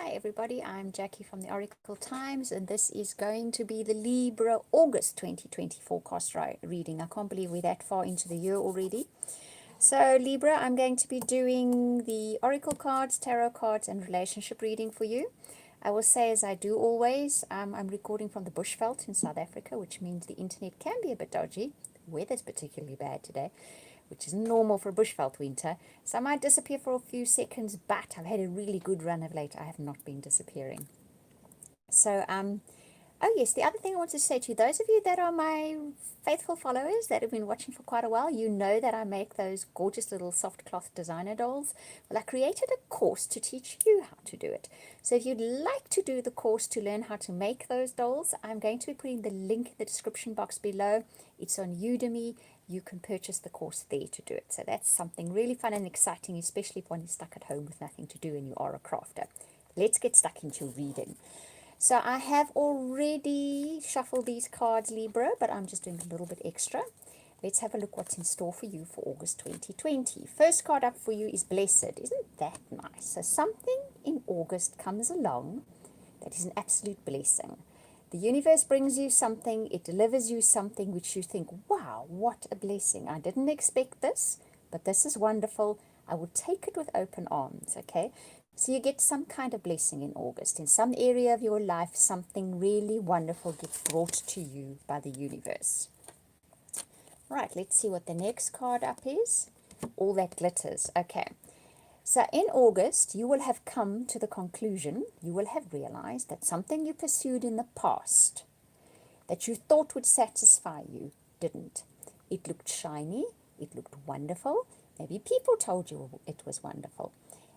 Hi everybody, I'm Jackie from the Oracle Times, and this is going to be the Libra August 2020 forecast reading. I can't believe we're that far into the year already. So Libra, I'm going to be doing the Oracle cards, Tarot cards, and relationship reading for you. I will say, as I do always, I'm recording from the Bushveld in South Africa, which means the internet can be a bit dodgy. The weather's particularly bad today, which is normal for a bushveld winter. So I might disappear for a few seconds, but I've had a really good run of late. I have not been disappearing. So, oh yes, the other thing I want to say to you, those of you that are my faithful followers that have been watching for quite a while, you know that I make those gorgeous little soft cloth designer dolls. Well, I created a course to teach you how to do it. So if you'd like to do the course to learn how to make those dolls, I'm going to be putting the link in the description box below. It's on Udemy. You can purchase the course there to do it. So that's something really fun and exciting, especially when you're stuck at home with nothing to do and you are a crafter. Let's get stuck into reading. So I have already shuffled these cards, Libra, but I'm just doing a little bit extra. Let's have a look what's in store for you for August 2020. First card up for you is Blessed. Isn't that nice? So something in August comes along that is an absolute blessing. The universe brings you something, it delivers you something which you think, wow, what a blessing. I didn't expect this, but this is wonderful. I would take it with open arms, okay? So you get some kind of blessing in August. In some area of your life, something really wonderful gets brought to you by the universe. Right, let's see what the next card up is. All that glitters. Okay. So in August, you will have come to the conclusion, you will have realized that something you pursued in the past that you thought would satisfy you didn't. It looked shiny, it looked wonderful. Maybe people told you it was wonderful.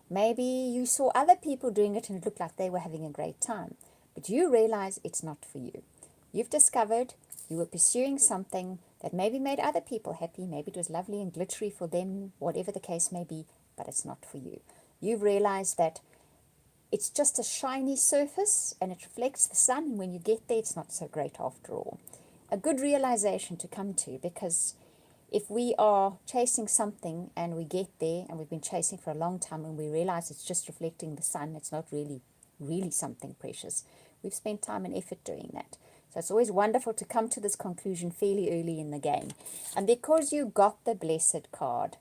Maybe you saw other people doing it and it looked like they were having a great time. But you realize it's not for you. You've discovered you were pursuing something that maybe made other people happy. Maybe it was lovely and glittery for them, whatever the case may be, but it's not for you. You've realized that it's just a shiny surface and it reflects the sun. And when you get there, it's not so great after all. A good realization to come to, because if we are chasing something and we get there and we've been chasing for a long time and we realize it's just reflecting the sun, it's not really something precious. We've spent time and effort doing that. So it's always wonderful to come to this conclusion fairly early in the game. And because you got the Blessed card,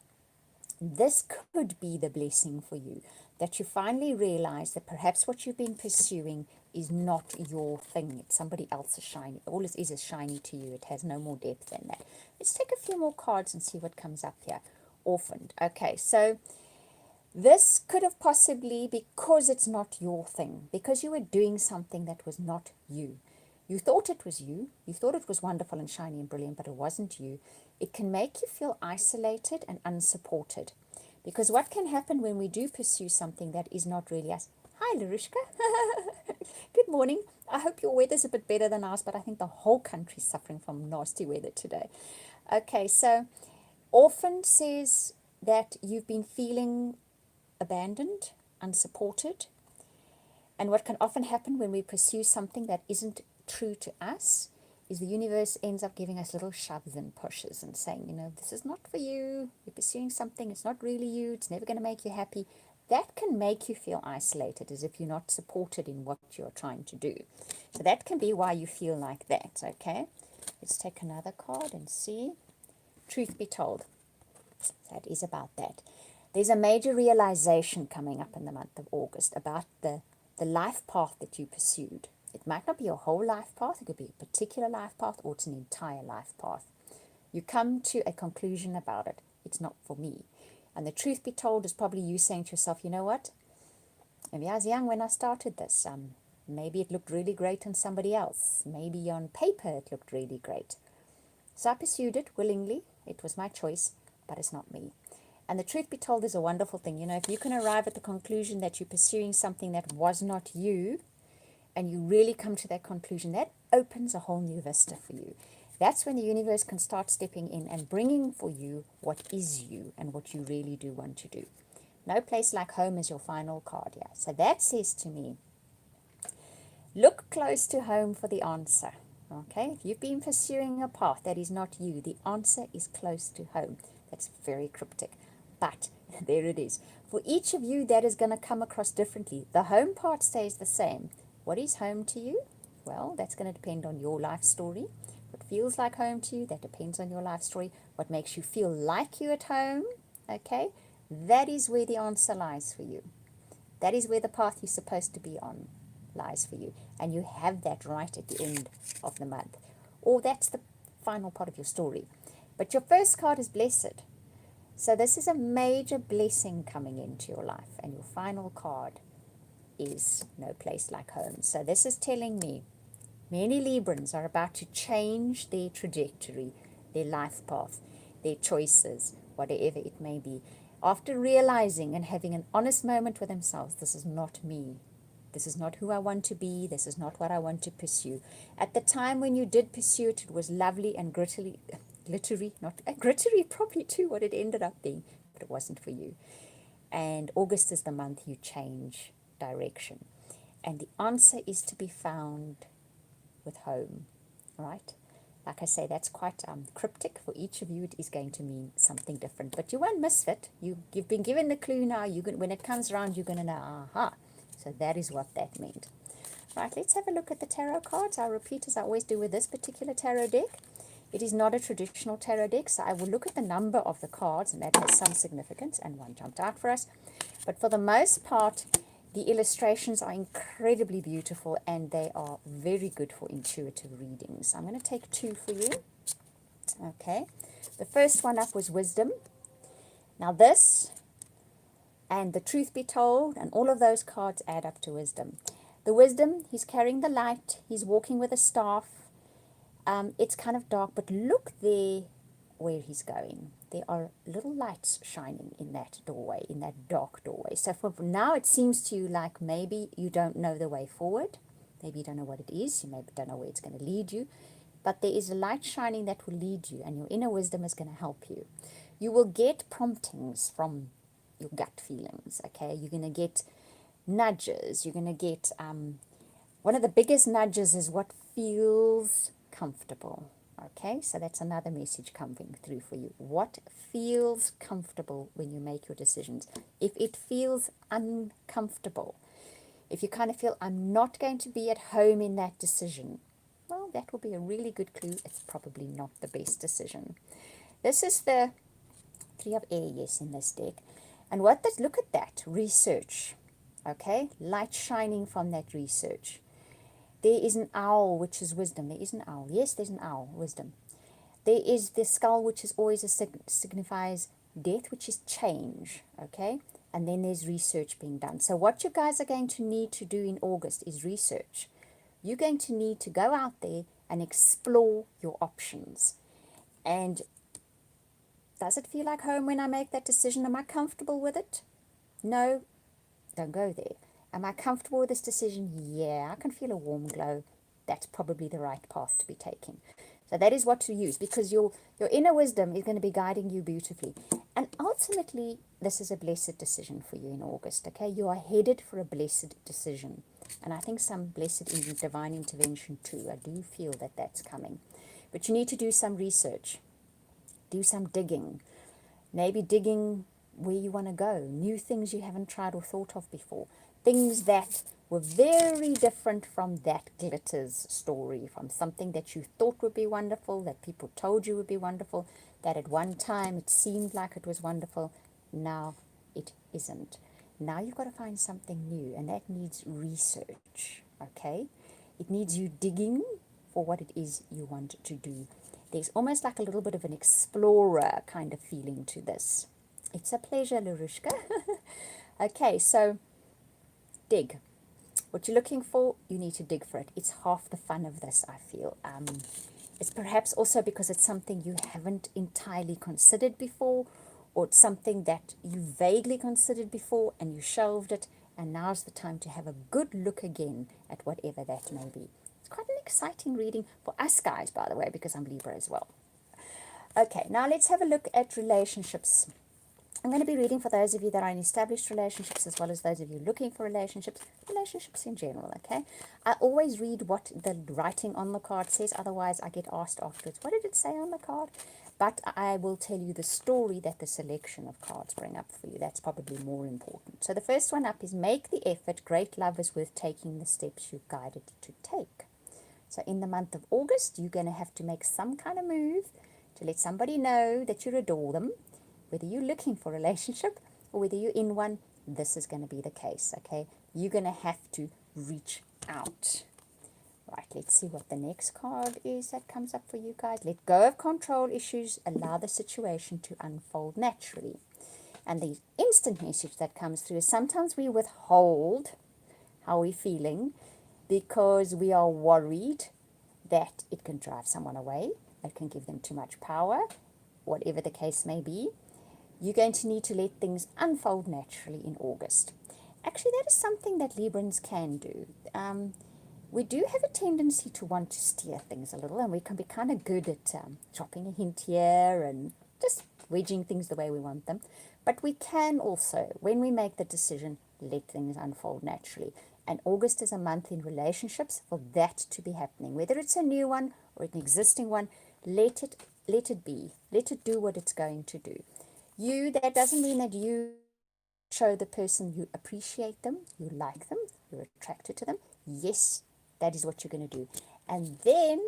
this could be the blessing for you, that you finally realize that perhaps what you've been pursuing is not your thing. It's somebody else's shiny. All it is shiny to you. It has no more depth than that. Let's take a few more cards and see what comes up here. Orphaned. Okay, so this could have possibly, because it's not your thing, because you were doing something that was not you. You thought it was you. You thought it was wonderful and shiny and brilliant, but it wasn't you. It can make you feel isolated and unsupported. Because what can happen when we do pursue something that is not really us? Hi, Larushka. Good morning. I hope your weather's a bit better than ours, but I think the whole country's suffering from nasty weather today. Okay, so Orphan says that you've been feeling abandoned, unsupported. And what can often happen when we pursue something that isn't true to us is the universe ends up giving us little shoves and pushes and saying, you know, this is not for you. You're pursuing something. It's not really you. It's never going to make you happy. That can make you feel isolated, as if you're not supported in what you're trying to do. So that can be why you feel like that, okay? Let's take another card and see. Truth be told, that is about that. There's a major realization coming up in the month of August about the life path that you pursued. It might not be your whole life path. It could be a particular life path, or it's an entire life path. You come to a conclusion about it. It's not for me. And the truth be told is probably you saying to yourself, you know what? Maybe I was young when I started this. Maybe it looked really great on somebody else. Maybe on paper it looked really great. So I pursued it willingly. It was my choice, but it's not me. And the truth be told is a wonderful thing. You know, if you can arrive at the conclusion that you're pursuing something that was not you, and you really come to that conclusion, that opens a whole new vista for you. That's when the universe can start stepping in and bringing for you what is you and what you really do want to do. No place like home is your final card here. So that says to me, look close to home for the answer. Okay, if you've been pursuing a path that is not you, the answer is close to home. That's very cryptic, but there it is. For each of you, that is going to come across differently. The home part stays the same. What is home to you? Well, that's going to depend on your life story. What feels like home to you, that depends on your life story. What makes you feel like you're at home, okay? That is where the answer lies for you. That is where the path you're supposed to be on lies for you. And you have that right at the end of the month. Or that's the final part of your story. But your first card is blessed. So this is a major blessing coming into your life. And your final card is no place like home. So this is telling me many Librans are about to change their trajectory, their life path, their choices, whatever it may be. After realizing and having an honest moment with themselves, this is not me. This is not who I want to be. This is not what I want to pursue. At the time when you did pursue it, it was lovely and glittery, not glittery probably too, what it ended up being, but it wasn't for you. And August is the month you change direction. And the answer is to be found with home, right? Like I say, that's quite cryptic. For each of you, it is going to mean something different. But you won't miss it. You've been given the clue now. When it comes around, you're going to know, aha. So that is what that meant. Right, let's have a look at the tarot cards. I'll repeat as I always do with this particular tarot deck. It is not a traditional tarot deck, so I will look at the number of the cards, and that has some significance, and one jumped out for us. But for the most part, the illustrations are incredibly beautiful, and they are very good for intuitive readings. I'm going to take two for you. Okay, the first one up was wisdom. Now this, and the truth be told, and all of those cards add up to wisdom. The wisdom, he's carrying the light, he's walking with a staff. It's kind of dark, but look there where he's going. There are little lights shining in that doorway, in that dark doorway. So for now, it seems to you like maybe you don't know the way forward. Maybe you don't know what it is. You maybe don't know where it's going to lead you. But there is a light shining that will lead you, and your inner wisdom is going to help you. You will get promptings from your gut feelings, okay? You're going to get nudges. You're going to get, one of the biggest nudges is what feels comfortable. Okay, so that's another message coming through for you. What feels comfortable when you make your decisions? If it feels uncomfortable, if you kind of feel, I'm not going to be at home in that decision, well, that will be a really good clue. It's probably not the best decision. This is the Three of Air, yes, in this deck. And look at that, research. Okay, light shining from that research. There is an owl, which is wisdom. There is an owl. Yes, there's an owl, wisdom. There is the skull, which is always signifies death, which is change. Okay, and then there's research being done. So what you guys are going to need to do in August is research. You're going to need to go out there and explore your options. And does it feel like home when I make that decision? Am I comfortable with it? No, don't go there. Am I comfortable with this decision? Yeah, I can feel a warm glow. That's probably the right path to be taking. So that is what to use, because your inner wisdom is going to be guiding you beautifully. And ultimately, this is a blessed decision for you in August, okay? You are headed for a blessed decision. And I think some blessed divine intervention too. I do feel that that's coming. But you need to do some research. Do some digging. Maybe digging where you want to go. New things you haven't tried or thought of before. Things that were very different from that glitters story, from something that you thought would be wonderful, that people told you would be wonderful, that at one time it seemed like it was wonderful. Now it isn't. Now you've got to find something new, and that needs research, okay? It needs you digging for what it is you want to do. There's almost like a little bit of an explorer kind of feeling to this. It's a pleasure, Larushka. Okay, so dig. What you're looking for, you need to dig for it. It's half the fun of this, I feel. It's perhaps also because it's something you haven't entirely considered before, or it's something that you vaguely considered before and you shelved it, and now's the time to have a good look again at whatever that may be. It's quite an exciting reading for us guys, by the way, because I'm Libra as well. Okay, now let's have a look at relationships. I'm going to be reading for those of you that are in established relationships as well as those of you looking for relationships in general, okay? I always read what the writing on the card says, otherwise I get asked afterwards, what did it say on the card? But I will tell you the story that the selection of cards bring up for you. That's probably more important. So the first one up is make the effort. Great love is worth taking the steps you're guided to take. So in the month of August, you're going to have to make some kind of move to let somebody know that you adore them. Whether you're looking for a relationship or whether you're in one, this is going to be the case, okay? You're going to have to reach out. Right, let's see what the next card is that comes up for you guys. Let go of control issues. Allow the situation to unfold naturally. And the instant message that comes through is sometimes we withhold how we're feeling because we are worried that it can drive someone away. It can give them too much power, whatever the case may be. You're going to need to let things unfold naturally in August. Actually, that is something that Librans can do. We do have a tendency to want to steer things a little, and we can be kind of good at dropping a hint here and just wedging things the way we want them. But we can also, when we make the decision, let things unfold naturally. And August is a month in relationships for that to be happening. Whether it's a new one or an existing one, let it be. Let it do what it's going to do. That doesn't mean that you show the person you appreciate them, you like them, you're attracted to them. Yes, that is what you're going to do. And then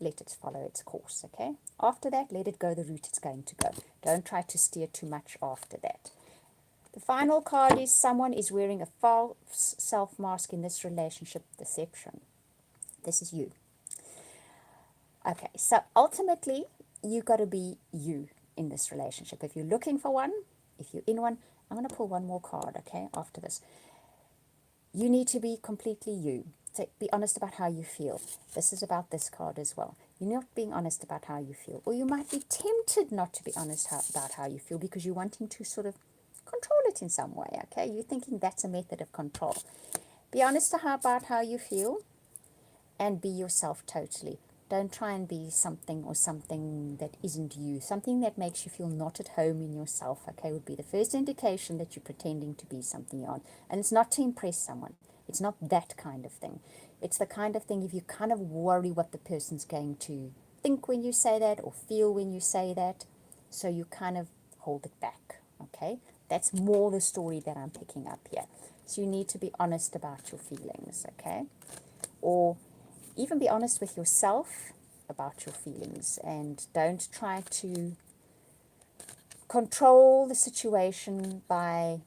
let it follow its course, okay? After that, let it go the route it's going to go. Don't try to steer too much after that. The final card is someone is wearing a false self-mask in this relationship. Deception. This is you. Okay, so ultimately, you got to be you in this relationship. If you're looking for one, if you're in one, I'm going to pull one more card, okay, after this. You need to be completely you. So be honest about how you feel. This is about this card as well. You're not being honest about how you feel. Or you might be tempted not to be honest about how you feel because you're wanting to sort of control it in some way, okay? You're thinking that's a method of control. Be honest about how you feel and be yourself totally. Don't try and be something that isn't you. Something that makes you feel not at home in yourself, okay, would be the first indication that you're pretending to be something you aren't. And it's not to impress someone. It's not that kind of thing. It's the kind of thing if you kind of worry what the person's going to think when you say that or feel when you say that. So you kind of hold it back, okay? That's more the story that I'm picking up here. So you need to be honest about your feelings, okay? Or even be honest with yourself about your feelings and don't try to control the situation by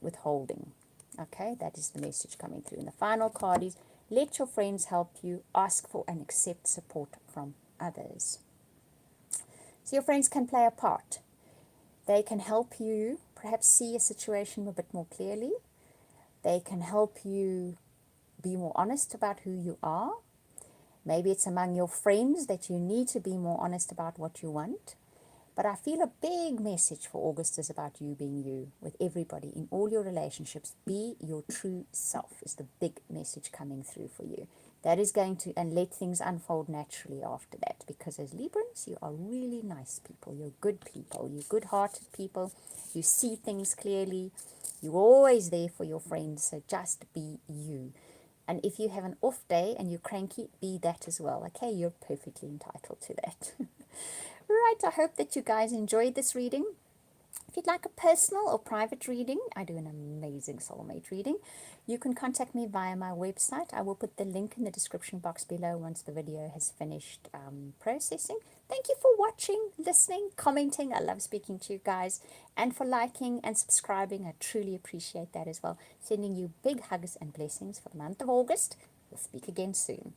withholding. Okay, that is the message coming through. And the final card is let your friends help you, ask for and accept support from others. So your friends can play a part. They can help you perhaps see a situation a bit more clearly. They can help you be more honest about who you are. Maybe it's among your friends that you need to be more honest about what you want. But I feel a big message for August is about you being you with everybody in all your relationships. Be your true self is the big message coming through for you. That is going to, and let things unfold naturally after that. Because as Librans, you are really nice people. You're good people. You're good-hearted people. You see things clearly. You're always there for your friends. So just be you. And if you have an off day and you're cranky, be that as well. Okay, you're perfectly entitled to that. Right, I hope that you guys enjoyed this reading. If you'd like a personal or private reading, I do an amazing soulmate reading. You can contact me via my website. I will put the link in the description box below once the video has finished processing. Thank you for watching, listening, commenting. I love speaking to you guys. And for liking and subscribing. I truly appreciate that as well. Sending you big hugs and blessings for the month of August. We'll speak again soon.